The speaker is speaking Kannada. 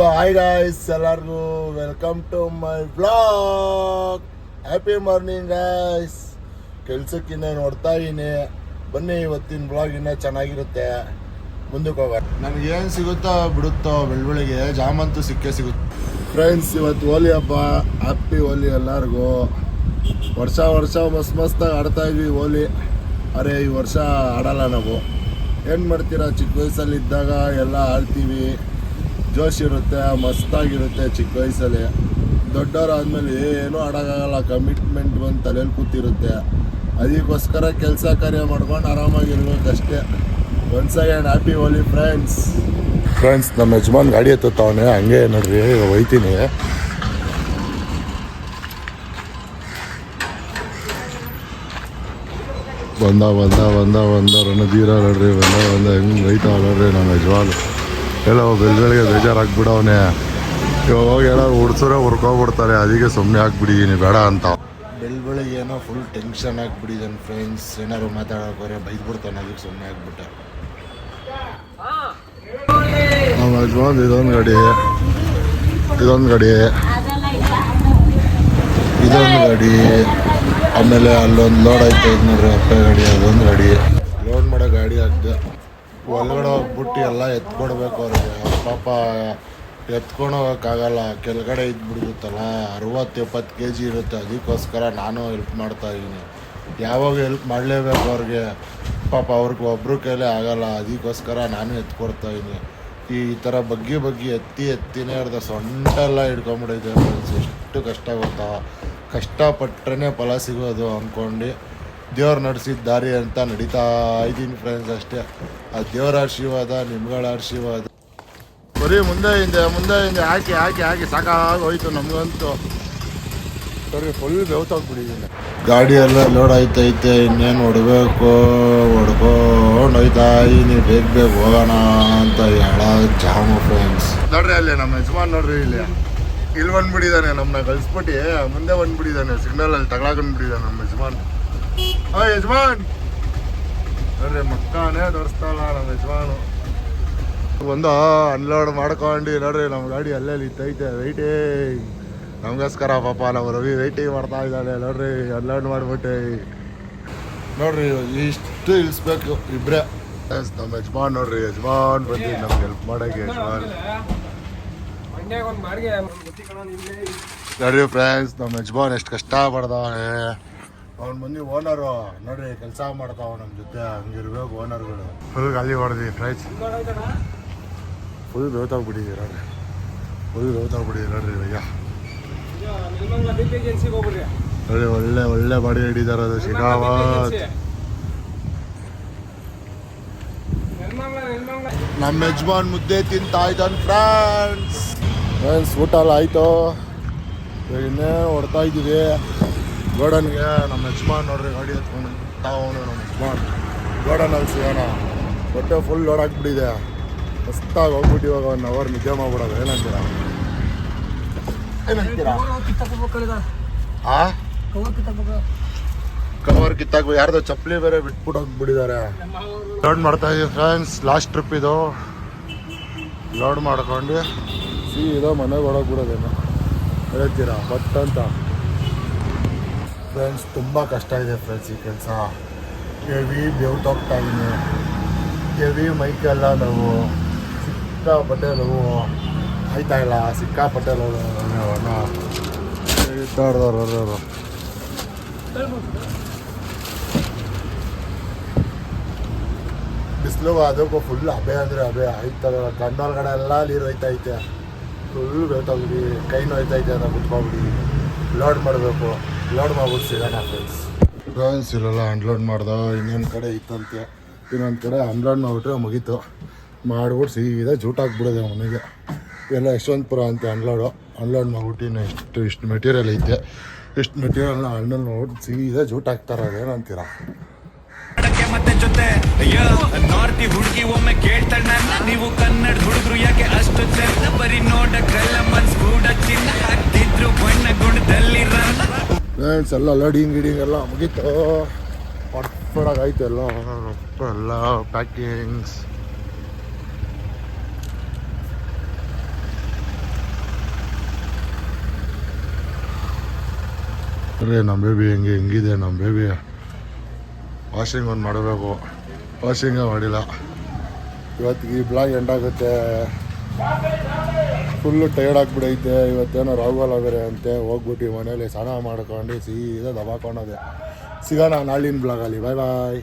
ಹಾಯ್ ಗಾಯ್ಸ್, ಎಲ್ಲರಿಗೂ welcome to my vlog. Happy morning guys. ಕೆಲ್ಸಕ್ಕಿನ್ನ ನೋಡ್ತಾ ಇದ್ದೀನಿ. ಬನ್ನಿ, ಇವತ್ತಿನ ಬ್ಲಾಗ್ ಇನ್ನೂ ಚೆನ್ನಾಗಿರುತ್ತೆ. ಮುಂದಕ್ಕೆ ಹೋಗೋಣ. ನನಗೇನು ಸಿಗುತ್ತೋ ಬಿಡುತ್ತೋ ಬೆಳಗ್ಗೆ ಜಾಮಂತೂ ಸಿಕ್ಕೇ ಸಿಗುತ್ತೆ. ಫ್ರೆಂಡ್ಸ್, ಇವತ್ತು ಹೋಲಿ ಹಬ್ಬ. ಹ್ಯಾಪಿ ಹೋಲಿ ಎಲ್ಲರಿಗೂ. ವರ್ಷ ಮಸ್ತಾಗಿ ಆಡ್ತಾ ಇದ್ವಿ ಹೋಲಿ. ಅರೆ, ಈ ವರ್ಷ ಆಡಲ್ಲ ನಾವು. ಏನು ಮಾಡ್ತೀರಾ, ಚಿಕ್ಕ ವಯಸ್ಸಲ್ಲಿದ್ದಾಗ ಎಲ್ಲ ಆಡ್ತೀವಿ. ಜೋಶ್ ಇರುತ್ತೆ, ಮಸ್ತಾಗಿರುತ್ತೆ ಚಿಕ್ಕ ವಯಸ್ಸಲ್ಲಿ. ದೊಡ್ಡವರಾದ್ಮೇಲೆ ಏನೂ ಆಡೋಕ್ಕಾಗಲ್ಲ, ಕಮಿಟ್ಮೆಂಟ್ ಬಂದು ತಲೆಯಲ್ಲಿ ಕೂತಿರುತ್ತೆ. ಅದಕ್ಕೋಸ್ಕರ ಕೆಲಸ ಕಾರ್ಯ ಮಾಡ್ಕೊಂಡು ಆರಾಮಾಗಿರ್ಬೇಕಷ್ಟೇ. ಒನ್ಸ್ ಅಗೇನ್ ಹ್ಯಾಪಿ ಹೋಲಿ ಫ್ರೆಂಡ್ಸ್. ನಮ್ಮ ಯಜಮಾನ್ ಗಾಡಿ ಎತ್ತುತ್ತವನೆ, ಹಂಗೆ ನೋಡ್ರಿ ಹೋಯ್ತೀನಿ. ಬಂದ ರಣಧೀರ ನೋಡ್ರಿ, ಬಂದ ಹೆಂಗೆ ರೈತಾವ ನೋಡ್ರಿ ನಮ್ಮ ಯಜಮಾನ್. ಎಲ್ಲ ಬೆಳಗ್ಗೆ ಬೇಜಾರಾಗ್ಬಿಡವನೆ. ಇವಾಗ ಹೋಗಿ ಎಲ್ಲ ಹುಡ್ಸೋರೆ ಹುರ್ಕೊಬಿಡ್ತಾರೆ. ಅದಕ್ಕೆ ಸುಮ್ಮನೆ ಹಾಕ್ಬಿಟ್ಟಿದ್ದೀನಿ, ಬೇಡ ಅಂತ. ಬೆಳಗ್ಗೆ ಏನೋ ಫುಲ್ ಟೆನ್ಷನ್ ಆಗಿಬಿಟ್ಟಿದ್ದಾನೆ ಫ್ರೆಂಡ್ಸ್. ಏನಾದ್ರು ಮಾತಾಡೋಕೋರೆ ಬೈದ್ಬಿಡ್ತಾನೆ, ಅದಕ್ಕೆ ಸುಮ್ಮನೆ ಆಗ್ಬಿಟ್ಟೆ. ನಮ್ಮ ಯಜಮಾನ್ ಇದೊಂದು ಗಾಡಿ, ಆಮೇಲೆ ಅಲ್ಲೊಂದು ಲೋಡ್ ಆಯ್ತು ನೋಡ್ರಿ, ಅಪ್ಪ ಗಾಡಿ. ಅದೊಂದು ಗಾಡಿ ಲೋಡ್ ಮಾಡೋ ಗಾಡಿ ಹಾಕ್ದೆ. ಒಳಗಡೆ ಹೋಗ್ಬಿಟ್ಟು ಎಲ್ಲ ಎತ್ಕೊಡ್ಬೇಕು ಅವ್ರಿಗೆ. ಪಾಪ ಎತ್ಕೊಂಡೋಗೋಕ್ಕಾಗಲ್ಲ, ಕೆಳಗಡೆ ಇದ್ಬಿಡ್ಗುತ್ತಲ್ಲ. 60-70 kg ಇರುತ್ತೆ. ಅದಕ್ಕೋಸ್ಕರ ನಾನು ಹೆಲ್ಪ್ ಮಾಡ್ತಾಯಿದ್ದೀನಿ. ಯಾವಾಗ ಹೆಲ್ಪ್ ಮಾಡಲೇಬೇಕು ಅವ್ರಿಗೆ. ಪಾಪ ಅವ್ರಿಗೆ ಒಬ್ಬರು ಕೈಲೇ ಆಗಲ್ಲ. ಅದಕ್ಕೋಸ್ಕರ ನಾನು ಎತ್ಕೊಡ್ತಾಯಿದ್ದೀನಿ. ಈ ಥರ ಬಗ್ಗಿ ಎತ್ತಿನೇ ಅರ್ಧ ಸೊಂಟೆಲ್ಲ ಹಿಡ್ಕೊಂಬಿಡೈತೆ ಫ್ರೆಂಡ್ಸ್. ಎಷ್ಟು ಕಷ್ಟ ಗೊತ್ತಾ. ಕಷ್ಟಪಟ್ಟರೆ ಫಲ ಸಿಗೋದು ಅಂದ್ಕೊಂಡು ದೇವ್ರು ನಡೆಸಿದ ದಾರಿ ಅಂತ ನಡೀತಾ ಇದ್ದೀನಿ ಫ್ರೆಂಡ್ಸ್ ಅಷ್ಟೇ. ಆ ದೇವರ ಆಶೀರ್ವಾದ, ನಿಮ್ಗಳ ಆಶೀರ್ವಾದ. ಬರೀ ಮುಂದೆ ಹಿಂದೆ ಹಾಕಿ ಸಾಕಾಗಿ ಹೋಯ್ತು ನಮಗಂತೂ. ಸರಿ, ಫುಲ್ ಬೆವ್ತಾಗ್ಬಿಟ್ಟಿದ್ದೀನಿ. ಗಾಡಿ ಎಲ್ಲ ಲೋಡ್ ಆಯ್ತೈತೆ, ಇನ್ನೇನು ಹೊಡ್ಕೊಂಡು ಹೋಯ್ತಾ ಇದ್ದೀನಿ. ಬೇಗ ಹೋಗೋಣ ಅಂತ ಹೇಳ ಜಾಮು ಫ್ರೆಂಡ್ಸ್. ನೋಡ್ರಿ ಅಲ್ಲಿ ನಮ್ಮ ಯಜಮಾನ್ ನೋಡ್ರಿ, ಇಲ್ಲಿ ಬಂದ್ಬಿಟ್ಟಿದ್ದಾನೆ. ನಮ್ಮನ್ನ ಕಳಿಸ್ಬಿಟ್ಟು ಮುಂದೆ ಬಂದ್ಬಿಟ್ಟಿದ್ದಾನೆ. ಸಿಗ್ನಲಲ್ಲಿ ತಗೊಳಕೊಂಡ್ಬಿಟ್ಟಿದ್ದಾನೆ ನಮ್ಮ ಯಜಮಾನ್. ಯಜಮಾನ್ ನೋಡ್ರಿ, ಮಕ್ಕನೇ ತೋರಿಸ್ತಾಳ ನಮ್ಮ ಯಜಮಾನು. ಬಂದು ಅನ್ಲೋಡ್ ಮಾಡ್ಕೊಂಡು ನೋಡ್ರಿ, ನಮ್ಮ ಗಾಡಿ ಅಲ್ಲೇ ಇತ್ತೈತೆ ವೆಯ್ಟಿಂಗ್ ನಮಗೋಸ್ಕರ. ಪಾಪ ನಾವು ರವಿ ವೆಯ್ಟಿಂಗ್ ಮಾಡ್ತಾ ಇದ್ದಾನೆ ನೋಡ್ರಿ. ಅನ್ಲೋಡ್ ಮಾಡ್ಬಿಟ್ಟೆ ನೋಡ್ರಿ, ಇಷ್ಟು ಇಳಿಸ್ಬೇಕು ಇಬ್ಬರೇ. ನಮ್ಮ ಯಜಮಾನ್ ನೋಡ್ರಿ, ಯಜಮಾನ್ ಬಂದು ನಮ್ಗೆ ಹೆಲ್ಪ್ ಮಾಡೋಕ್ಕೆ. ಯಜಮಾನ್ ನೋಡ್ರಿ ಫ್ರೆಂಡ್ಸ್, ನಮ್ಮ ಯಜಮಾನ್ ಎಷ್ಟು ಕಷ್ಟ ಪಡ್ದವನೆ. ಅವ್ನು ಬಂದು ಓನರು ನೋಡ್ರಿ, ಕೆಲಸ ಮಾಡ್ತಾವ ನಮ್ಮ ಜೊತೆ. ಹಂಗಿರ್ಬೇಕು ಓನರ್ಗಳು. ಫುಲ್ ಗಾಲಿ ಹೊಡೆದ್ವಿ ಫ್ರೆಂಡ್ಸ್. ಫುಲ್ ಬೇವ್ತಾಗ್ಬಿಟ್ಟಿದ್ದೀವಿ ನೋಡ್ರಿ, ನೋಡ್ರಿ ಭಯ್ಯ. ನೋಡಿ, ಒಳ್ಳೆ ಬಾಡಿ ಹಿಡಿದಾರ. ಅದು ಶಿಕಾವತ್. ನಮ್ಮ ಯಜಮಾನ್ ಮುದ್ದೆ ತಿಂತಾ ಇದ್ದಾನೆ ಫ್ರೆಂಡ್ಸ್. ಊಟ ಎಲ್ಲ ಆಯಿತು. ಇನ್ನೇ ಹೊಡ್ತಾ ಇದ್ದೀವಿ ಗೋಡನ್ಗೆ. ನಮ್ಮ ಯಜಮಾನ್ ನೋಡ್ರಿ ಗಾಡಿ ಎತ್ಕೊಂಡು ತಾವನು. ನಮ್ಮ ಯಜಮಾನ್ ಗೋಡನಲ್ಲಿ ಸಿಗೋಣ. ಹೊಟ್ಟೆ ಫುಲ್ ಲೋಡ್ ಆಗಿಬಿಟ್ಟಿದೆ. ಮಸ್ತಾಗಿ ಹೋಗ್ಬಿಟ್ಟು ಇವಾಗ 1 hour ನಿದ್ದೆ ಮಾಡ್ಬಿಡೋದು. ಏನಂತೀರಾ? ಕವರ್ ಕಿತ್ತಾಕ್ಬೇಕು. ಯಾರ್ದೋ ಚಪ್ಪಲಿ ಬೇರೆ ಬಿಟ್ಬಿಟ್ಟು ಹೋಗ್ಬಿಟ್ಟಿದ್ದಾರೆ. ಲೋಡ್ ಮಾಡ್ತಾ ಇದೀವಿ ಫ್ರೆಂಡ್ಸ್. ಲಾಸ್ಟ್ ಟ್ರಿಪ್ ಇದು. ಲೋಡ್ ಮಾಡ್ಕೊಂಡು ಸೀದಾ ಮನೆಗೆ ಹೊಡೋಗ್ಬಿಡೋದೇನು ಹೇಳ್ತೀರಾ ಬಟ್ ಅಂತ ಫ್ರೆಂಡ್ಸ್. ತುಂಬ ಕಷ್ಟ ಇದೆ ಫ್ರೆಂಡ್ಸ್ ಈ ಕೆಲಸ. ಹೆವಿ ಬೆವ್ತೋಗ್ತಾ ಇದ್ದೀನಿ. ಹೆವಿ ಮೈಕೆಲ್ಲ ನೋವು, ಸಿಕ್ಕಾಪಟ್ಟೆ ನೋವು ಆಯ್ತಾ ಇಲ್ಲ. ಸಿಕ್ಕಾಪಟ್ಟೆ ನೋವು. ಬಿಸಿಲು ಅದಕ್ಕೂ ಫುಲ್ ಹಬೆ ಅಂದರೆ ಹಬೆ ಆಯ್ತದ. ಕಣ್ಣೊಳಗಡೆ ಎಲ್ಲ ನೀರು ಹೋಯ್ತೈತೆ. ಫುಲ್ ಬೇವ್ತಾಗ್ಬಿಡಿ. ಕೈ ನೋಯ್ತೈತೆ ಅಂತ ಕುತ್ಕೊಂಡ್ಬಿಡಿ. ಲೋಡ್ ಮಾಡಬೇಕು. ಲೋಡ್ ಮಾಡ್ಬಿಟ್ಟು ಸಿಗೋಣ ಫ್ರೆಂಡ್ಸ್. ಇಲ್ಲೆಲ್ಲ ಅನ್ಲೋಡ್ ಮಾಡ್ದ. ಇನ್ನೊಂದು ಕಡೆ ಇತ್ತಂತೆ. ಇನ್ನೊಂದು ಕಡೆ ಅನ್ಲೋಡ್ ಮಾಡಿಬಿಟ್ರೆ ಮುಗೀತು. ಮಾಡ್ಬಿಟ್ಟು ಸೀದಾ ಜೂಟಾಕ್ಬಿಡೋದೆ ಮನೆಗೆ. ಎಲ್ಲ ಯಶವಂತಪುರ ಅಂತ ಅನ್ಲೋಡ್ ಮಾಡ್ಬಿಟ್ಟು ಇಷ್ಟು ಮೆಟೀರಿಯಲ್ ಐತೆ. ಇಷ್ಟು ಮೆಟೀರಿಯಲ್ನ ಅಣ್ಣಲ್ಲಿ ನೋಡ್ಬಿಟ್ಟು ಸೀದಾ ಜೂಟಾಕ್ತಾರೆ. ಅದೇನಂತೀರಾ? ಮತ್ತೆ ಜೊತೆ ನಾರ್ತಿ ಹುಡುಗಿ ಒಮ್ಮೆ ಕೇಳ್ತಾಳೆ ನನ್ನ, ನೀವು ಕನ್ನಡ ಹುಡುಗರು ಯಾಕೆ ಅಷ್ಟು ಚೆಂದ, ಬರೀ ನೋಡಕ್ಕೆಲ್ಲ ಮನ್ಸ್ ಕೂಡ ಚಿನ್ನ ಹಾಕ್ತಿದ್ರು ಬಣ್ಣ ಗುಣದಲ್ಲಿ ಫ್ರೆಂಡ್ಸ್. ಎಲ್ಲ ಲೋಡಿಂಗ್ ಗಿಡಿಂಗ್ ಎಲ್ಲ ಮುಗೀತು. ಪಡ್ಪಡಾಗಾಯ್ತು ಎಲ್ಲ ಪ್ಯಾಕಿಂಗ್ಸ್. ಅರೇ ನಮ್ಮ ಬೇಬಿ ಹೆಂಗಿದೆ ನಮ್ಮ ಬೇಬಿ. ವಾಷಿಂಗ್ ಒಂದು ಮಾಡಬೇಕು, ವಾಷಿಂಗೇ ಮಾಡಿಲ್ಲ. ಇವತ್ತಿಗೆ ಈ ಬ್ಲಾಗ್ ಎಂಡಾಗುತ್ತೆ. ಫುಲ್ಲು ಟೈರ್ಡ್ ಆಗಿಬಿಡೈತೆ. ಇವತ್ತೇನೋ ರಾಹುಗಾಲ ಬೇರೆ ಅಂತೆ. ಹೋಗ್ಬಿಟ್ಟು ಮನೇಲಿ ಸ್ನಾನ ಮಾಡ್ಕೊಂಡು ಸೀದಾ ದಬಾಕೊಂಡೋದೆ. ಸಿಗೋಣ ನಾಳಿನ ಬ್ಲಾಗಲ್ಲಿ. ಬಾಯ್ ಬಾಯ್.